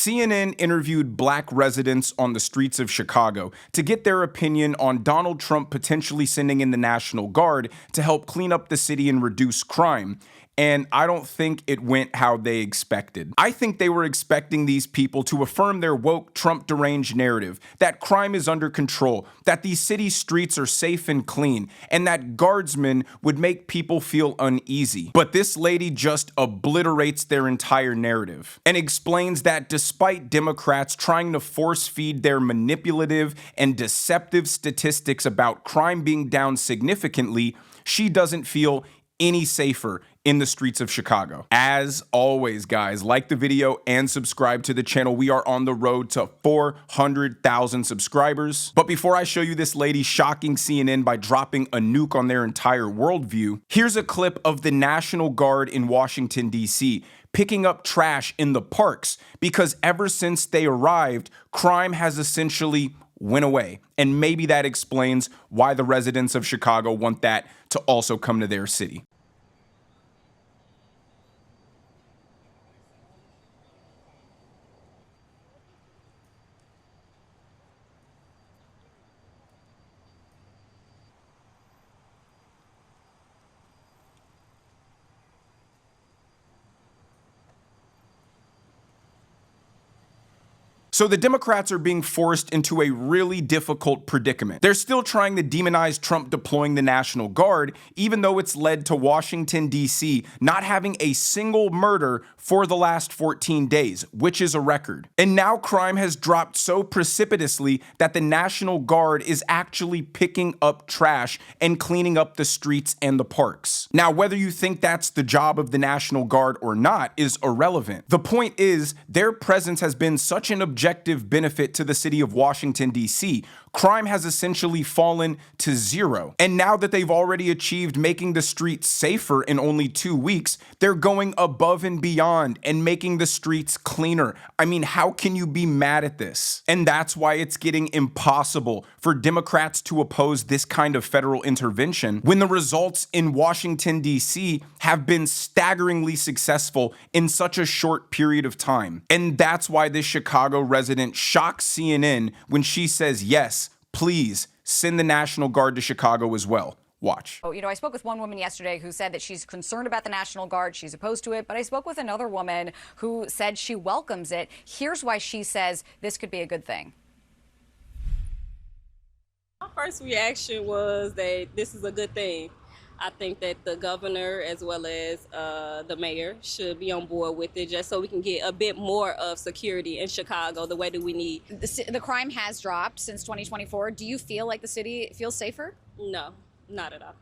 CNN interviewed black residents on the streets of Chicago to get their opinion on Donald Trump potentially sending in the National Guard to help clean up the city and reduce crime. And I don't think it went how they expected. I think they were expecting these people to affirm their woke Trump deranged narrative, that crime is under control, that these city streets are safe and clean, and that guardsmen would make people feel uneasy. But this lady just obliterates their entire narrative and explains that despite Democrats trying to force feed their manipulative and deceptive statistics about crime being down significantly, she doesn't feel any safer in the streets of Chicago. As always, guys, like the video and subscribe to the channel. We are on the road to 400,000 subscribers. But before I show you this lady shocking CNN by dropping a nuke on their entire worldview, here's a clip of the National Guard in Washington, D.C. picking up trash in the parks because ever since they arrived, crime has essentially went away. And maybe that explains why the residents of Chicago want that to also come to their city. So the Democrats are being forced into a really difficult predicament. They're still trying to demonize Trump deploying the National Guard, even though it's led to Washington, D.C. not having a single murder for the last 14 days, which is a record. And now crime has dropped so precipitously that the National Guard is actually picking up trash and cleaning up the streets and the parks. Now, whether you think that's the job of the National Guard or not is irrelevant. The point is, their presence has been such an objective benefit to the city of Washington, D.C. Crime has essentially fallen to zero. And now that they've already achieved making the streets safer in only 2 weeks, they're going above and beyond and making the streets cleaner. I mean, how can you be mad at this? And that's why it's getting impossible for Democrats to oppose this kind of federal intervention when the results in Washington, D.C. have been staggeringly successful in such a short period of time. And that's why this Chicago resident shocks CNN when she says, yes, please send the National Guard to Chicago as well. Watch. Oh, I spoke with one woman yesterday who said that she's concerned about the National Guard. She's opposed to it. But I spoke with another woman who said she welcomes it. Here's why she says this could be a good thing. My first reaction was that this is a good thing. I think that the governor as well as the mayor should be on board with it just so we can get a bit more of security in Chicago the way that we need. The crime has dropped since 2024. Do you feel like the city feels safer? No, not at all.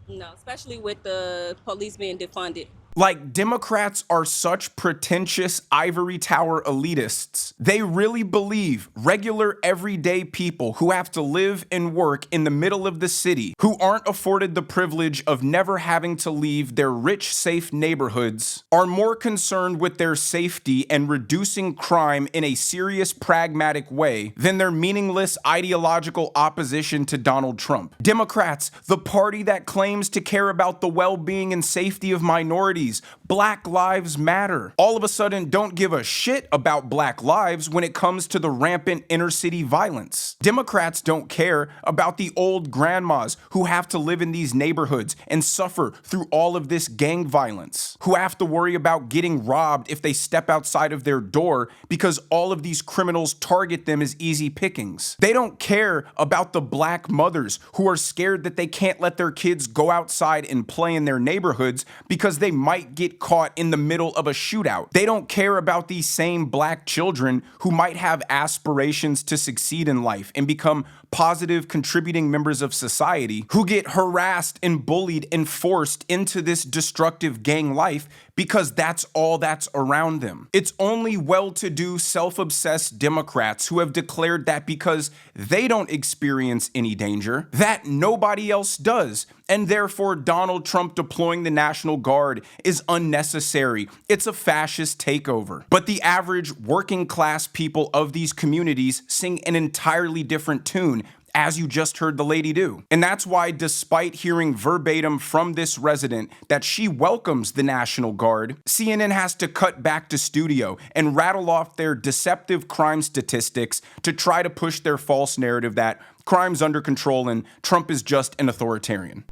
No, especially with the police being defunded. Like, Democrats are such pretentious ivory tower elitists. They really believe regular everyday people who have to live and work in the middle of the city, who aren't afforded the privilege of never having to leave their rich, safe neighborhoods, are more concerned with their safety and reducing crime in a serious, pragmatic way than their meaningless ideological opposition to Donald Trump. Democrats, the party that claims to care about the well-being and safety of minorities, Black Lives Matter, all of a sudden don't give a shit about Black lives when it comes to the rampant inner city violence. Democrats don't care about the old grandmas who have to live in these neighborhoods and suffer through all of this gang violence, who have to worry about getting robbed if they step outside of their door because all of these criminals target them as easy pickings. They don't care about the Black mothers who are scared that they can't let their kids go outside and play in their neighborhoods because they might get caught in the middle of a shootout. They don't care about these same Black children who might have aspirations to succeed in life and become positive, contributing members of society, who get harassed and bullied and forced into this destructive gang life because that's all that's around them. It's only well-to-do, self-obsessed Democrats who have declared that because they don't experience any danger, that nobody else does, and therefore Donald Trump deploying the National Guard is unnecessary. It's a fascist takeover. But the average working class people of these communities sing an entirely different tune, as you just heard the lady do. And that's why, despite hearing verbatim from this resident that she welcomes the National Guard, CNN has to cut back to studio and rattle off their deceptive crime statistics to try to push their false narrative that crime's under control and Trump is just an authoritarian.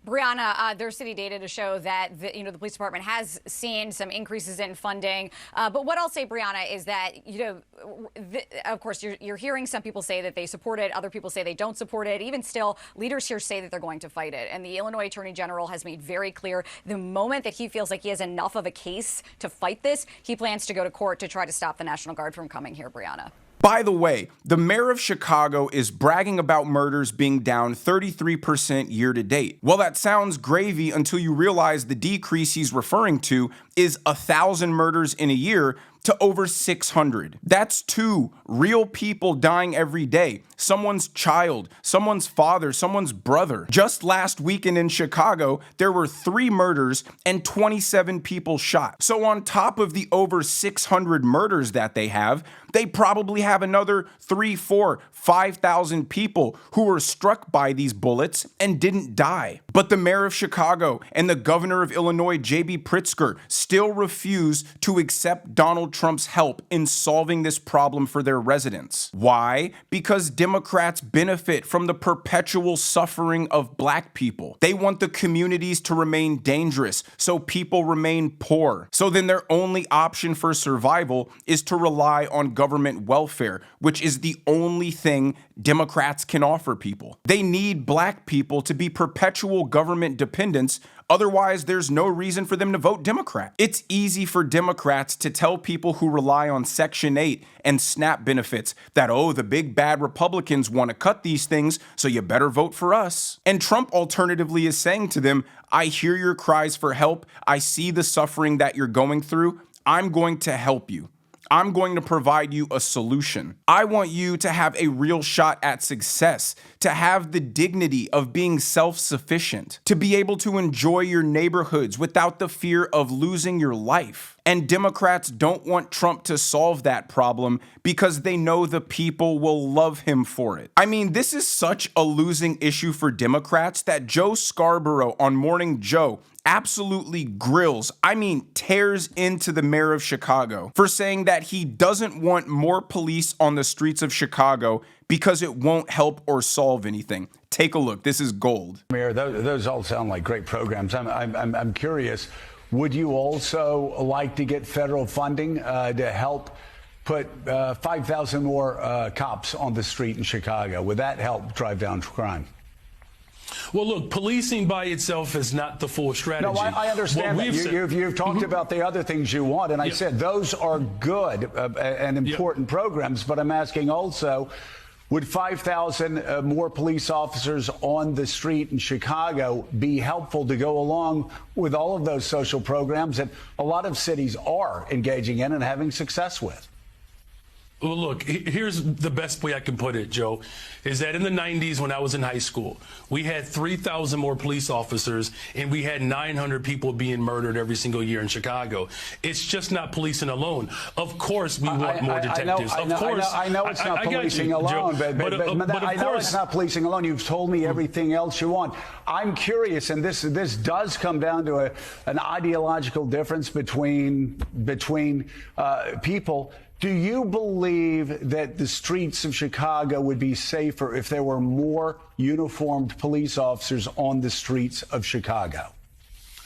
Brianna, there's city data to show that the police department has seen some increases in funding. But what I'll say, Brianna, is that of course you're hearing some people say that they support it, other people say they don't support it. Even still, leaders here say that they're going to fight it. And the Illinois Attorney General has made very clear the moment that he feels like he has enough of a case to fight this, he plans to go to court to try to stop the National Guard from coming here, Brianna. By the way, the mayor of Chicago is bragging about murders being down 33% year to date. Well, that sounds gravy until you realize the decrease he's referring to is 1,000 murders in a year to over 600. That's 2 real people dying every day. Someone's child, someone's father, someone's brother. Just last weekend in Chicago, there were 3 murders and 27 people shot. So on top of the over 600 murders that they probably have another 3, 4, 5,000 people who were struck by these bullets and didn't die. But the mayor of Chicago and the governor of Illinois, J.B. Pritzker, still refuse to accept Donald Trump's help in solving this problem for their residents. Why? Because Democrats benefit from the perpetual suffering of black people. They want the communities to remain dangerous, so people remain poor. So then their only option for survival is to rely on government welfare, which is the only thing Democrats can offer people. They need black people to be perpetual government dependents. Otherwise, there's no reason for them to vote Democrat. It's easy for Democrats to tell people who rely on Section 8 and SNAP benefits that, oh, the big bad Republicans want to cut these things, so you better vote for us. And Trump alternatively is saying to them, I hear your cries for help. I see the suffering that you're going through. I'm going to help you. I'm going to provide you a solution. I want you to have a real shot at success, to have the dignity of being self-sufficient, to be able to enjoy your neighborhoods without the fear of losing your life. And Democrats don't want Trump to solve that problem because they know the people will love him for it. I mean, this is such a losing issue for Democrats that Joe Scarborough on Morning Joe absolutely grills, tears into the mayor of Chicago for saying that he doesn't want more police on the streets of Chicago because it won't help or solve anything. Take a look. This is gold. Mayor, those all sound like great programs. I'm curious, would you also like to get federal funding to help put 5,000 more cops on the street in Chicago? Would that help drive down crime? Well, look, policing by itself is not the full strategy. No, I understand that. You've talked about the other things you want, and I said those are good and important programs, but I'm asking also, would 5,000 more police officers on the street in Chicago be helpful to go along with all of those social programs that a lot of cities are engaging in and having success with? Well, look, here's the best way I can put it, Joe, is that in the 90s when I was in high school, we had 3,000 more police officers and we had 900 people being murdered every single year in Chicago. It's just not policing alone. Of course, we want more detectives. I know it's not policing alone, but I know it's not policing alone. You've told me everything else you want. I'm curious, and this does come down to an ideological difference between people. Do you believe that the streets of Chicago would be safer if there were more uniformed police officers on the streets of Chicago?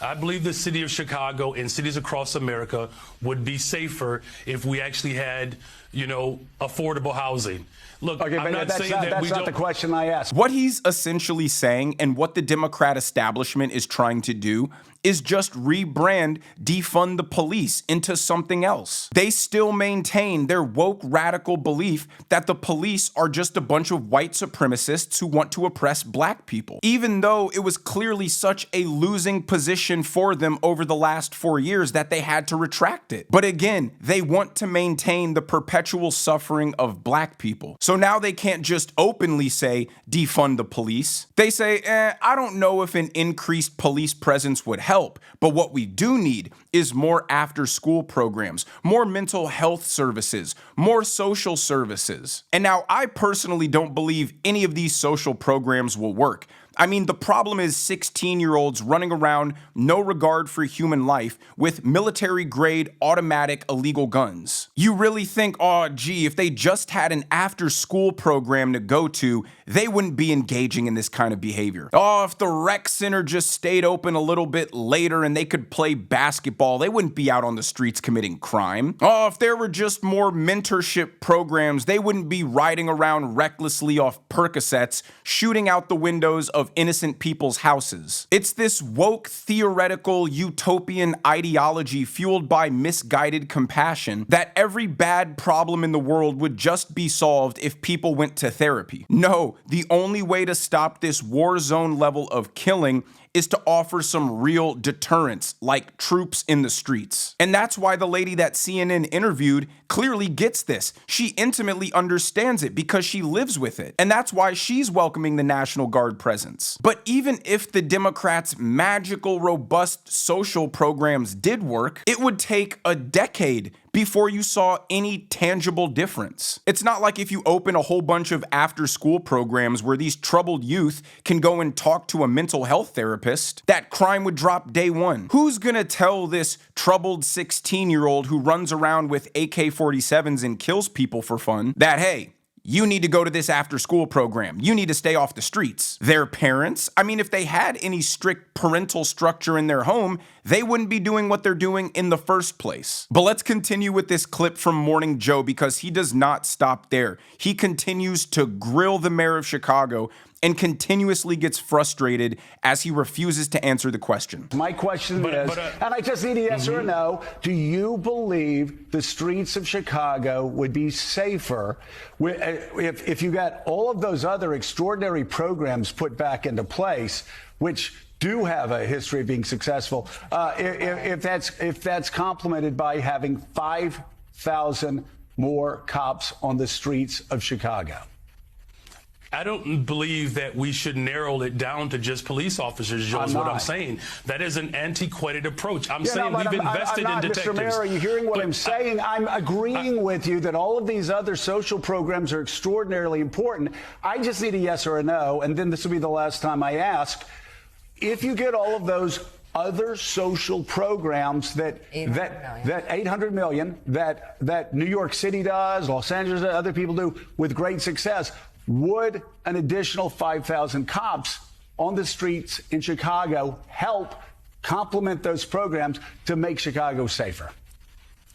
I believe the city of Chicago and cities across America would be safer if we actually had, affordable housing. Look, okay, I'm not saying that that's not the question I asked. What he's essentially saying and what the Democrat establishment is trying to do is just rebrand defund the police into something else. They still maintain their woke radical belief that the police are just a bunch of white supremacists who want to oppress black people, even though it was clearly such a losing position for them over the last 4 years that they had to retract it. But again, they want to maintain the perpetual perpetual suffering of black people. So now they can't just openly say, defund the police. They say, I don't know if an increased police presence would help, but what we do need is more after-school programs, more mental health services, more social services. And now I personally don't believe any of these social programs will work. I mean, the problem is 16-year-olds running around, no regard for human life, with military-grade automatic illegal guns. You really think, oh, gee, if they just had an after-school program to go to, they wouldn't be engaging in this kind of behavior. Oh, if the rec center just stayed open a little bit later and they could play basketball, they wouldn't be out on the streets committing crime. Oh, if there were just more mentorship programs, they wouldn't be riding around recklessly off Percocets, shooting out the windows of innocent people's houses. It's this woke, theoretical, utopian ideology fueled by misguided compassion that every bad problem in the world would just be solved if people went to therapy. No, the only way to stop this war zone level of killing is to offer some real deterrence, like troops in the streets. And that's why the lady that CNN interviewed clearly gets this. She intimately understands it because she lives with it. And that's why she's welcoming the National Guard presence. But even if the Democrats' magical, robust social programs did work, it would take a decade before you saw any tangible difference. It's not like if you open a whole bunch of after-school programs where these troubled youth can go and talk to a mental health therapist, that crime would drop day one. Who's gonna tell this troubled 16-year-old who runs around with AK-47s and kills people for fun that, hey, you need to go to this after-school program. You need to stay off the streets. Their parents? I mean, if they had any strict parental structure in their home, they wouldn't be doing what they're doing in the first place. But let's continue with this clip from Morning Joe because he does not stop there. He continues to grill the mayor of Chicago and continuously gets frustrated as he refuses to answer the question. My question is, and I just need a yes or a no, do you believe the streets of Chicago would be safer if you got all of those other extraordinary programs put back into place, which do have a history of being successful, if that's complemented by having 5,000 more cops on the streets of Chicago? I don't believe that we should narrow it down to just police officers, Joe, is what I'm saying. That is an antiquated approach. I'm saying we've invested in detectives. Mr. Mayor, are you hearing what I'm saying? I'm agreeing with you that all of these other social programs are extraordinarily important. I just need a yes or a no, and then this will be the last time I ask. If you get all of those other social programs that 800 million that New York City does, Los Angeles, other people do with great success, would an additional 5,000 cops on the streets in Chicago help complement those programs to make Chicago safer?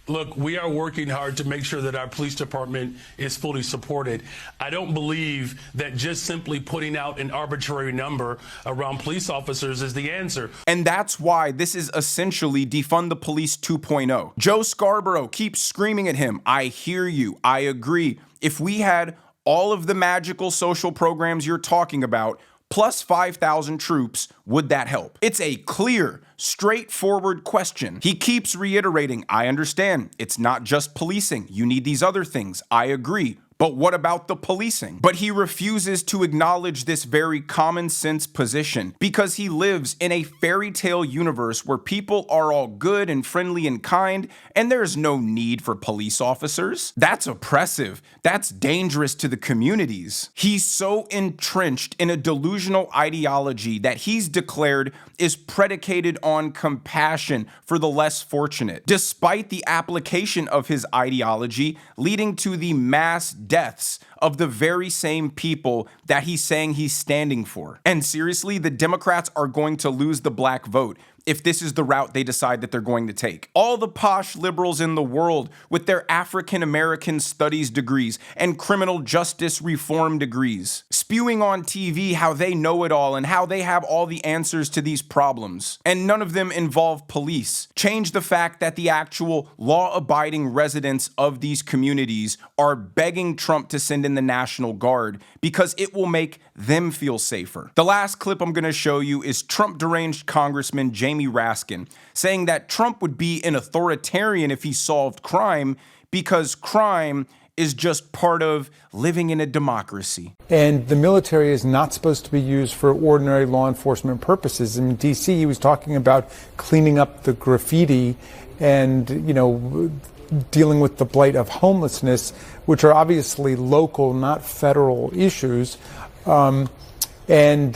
Look, we are working hard to make sure that our police department is fully supported. I don't believe that just simply putting out an arbitrary number around police officers is the answer. And that's why this is essentially Defund the Police 2.0. Joe Scarborough keeps screaming at him, I hear you, I agree. If we had all of the magical social programs you're talking about, plus 5,000 troops, would that help? It's a clear, straightforward question. He keeps reiterating, I understand, it's not just policing. You need these other things. I agree. But what about the policing? But he refuses to acknowledge this very common sense position because he lives in a fairy tale universe where people are all good and friendly and kind, and there's no need for police officers. That's oppressive. That's dangerous to the communities. He's so entrenched in a delusional ideology that he's declared is predicated on compassion for the less fortunate, despite the application of his ideology leading to the mass deaths of the very same people that he's saying he's standing for. And seriously, the Democrats are going to lose the black vote if this is the route they decide that they're going to take. All the posh liberals in the world with their African American studies degrees and criminal justice reform degrees, spewing on TV how they know it all and how they have all the answers to these problems. And none of them involve police. Change the fact that the actual law-abiding residents of these communities are begging Trump to send in the National Guard because it will make them feel safer. The last clip I'm gonna show you is Trump deranged Congressman Jamie Raskin saying that Trump would be an authoritarian if he solved crime because crime is just part of living in a democracy. And the military is not supposed to be used for ordinary law enforcement purposes. In D.C., he was talking about cleaning up the graffiti and, dealing with the blight of homelessness, which are obviously local, not federal issues. And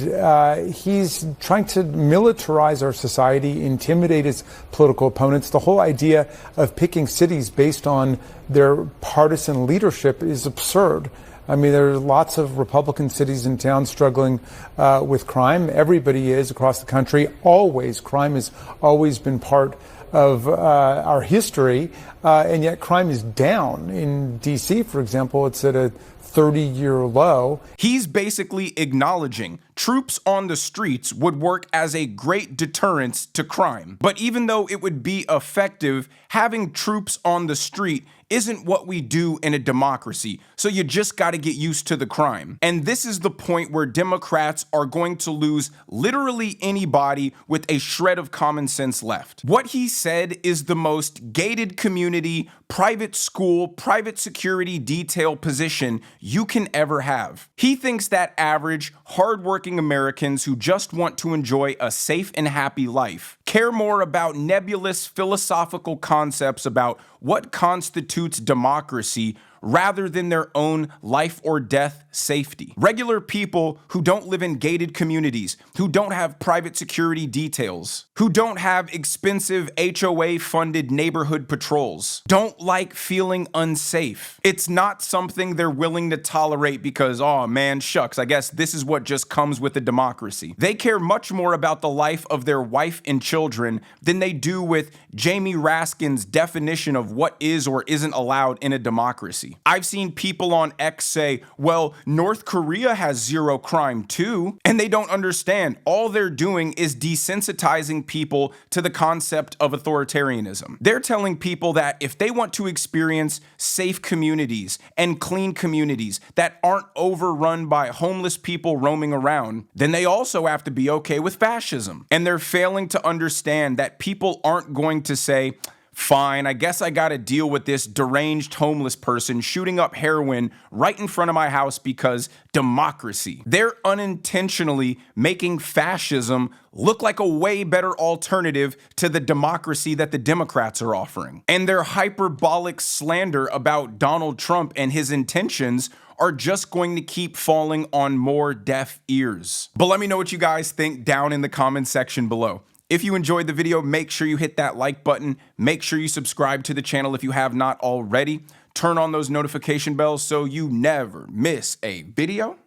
he's trying to militarize our society, intimidate his political opponents. The whole idea of picking cities based on their partisan leadership is absurd. I mean, there are lots of Republican cities and towns struggling with crime. Everybody is across the country. Always. Crime has always been part of our history, and yet crime is down. In D.C., for example, it's at a 30-year low. He's basically acknowledging troops on the streets would work as a great deterrence to crime. But even though it would be effective, having troops on the street isn't what we do in a democracy. So you just got to get used to the crime. And this is the point where Democrats are going to lose literally anybody with a shred of common sense left. What he said is the most gated community, private school, private security detail position you can ever have. He thinks that average, hardworking Americans who just want to enjoy a safe and happy life care more about nebulous philosophical concepts about what constitutes democracy rather than their own life or death safety. Regular people who don't live in gated communities, who don't have private security details, who don't have expensive HOA-funded neighborhood patrols, don't like feeling unsafe. It's not something they're willing to tolerate because, oh man, shucks, I guess this is what just comes with a democracy. They care much more about the life of their wife and children than they do with Jamie Raskin's definition of what is or isn't allowed in a democracy. I've seen people on X say, well, North Korea has zero crime too, and they don't understand. All they're doing is desensitizing people to the concept of authoritarianism. They're telling people that if they want to experience safe communities and clean communities that aren't overrun by homeless people roaming around, then they also have to be okay with fascism. And they're failing to understand that people aren't going to say, fine, I guess I gotta deal with this deranged homeless person shooting up heroin right in front of my house because democracy. They're unintentionally making fascism look like a way better alternative to the democracy that the Democrats are offering. And their hyperbolic slander about Donald Trump and his intentions are just going to keep falling on more deaf ears. But let me know what you guys think down in the comment section below. If you enjoyed the video, make sure you hit that like button. Make sure you subscribe to the channel if you have not already. Turn on those notification bells so you never miss a video.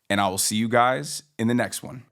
And I will see you guys in the next one.